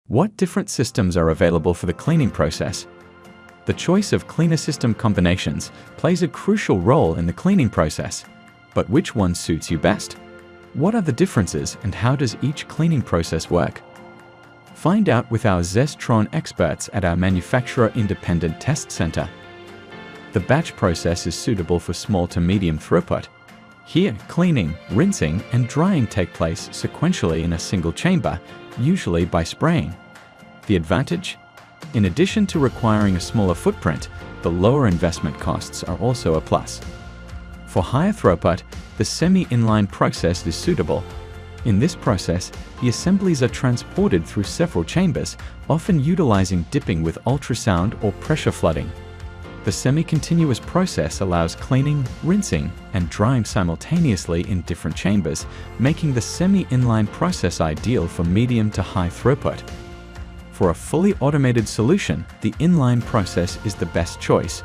What different systems are available for the cleaning process? The choice of cleaner system combinations plays a crucial role in the cleaning process. But which one suits you best? What are the differences and how does each cleaning process work? Find out with our ZESTRON experts at our Manufacturer Independent Test Center. The batch process is suitable for small to medium throughput. Here, cleaning, rinsing, and drying take place sequentially in a single chamber, usually by spraying. The advantage? In addition to requiring a smaller footprint, the lower investment costs are also a plus. For higher throughput, the semi-inline process is suitable. In this process, the assemblies are transported through several chambers, often utilizing dipping with ultrasound or pressure flooding. The semi-continuous process allows cleaning, rinsing, and drying simultaneously in different chambers, making the semi-inline process ideal for medium to high throughput. For a fully automated solution, the inline process is the best choice.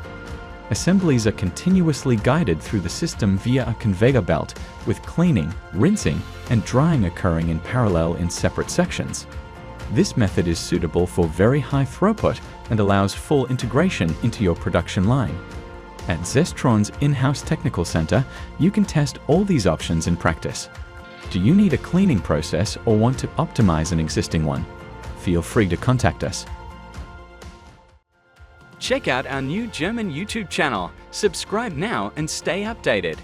Assemblies are continuously guided through the system via a conveyor belt, with cleaning, rinsing, and drying occurring in parallel in separate sections. This method is suitable for very high throughput and allows full integration into your production line. At ZESTRON's in-house technical center, you can test all these options in practice. Do you need a cleaning process or want to optimize an existing one? Feel free to contact us. Check out our new German YouTube channel. Subscribe now and stay updated.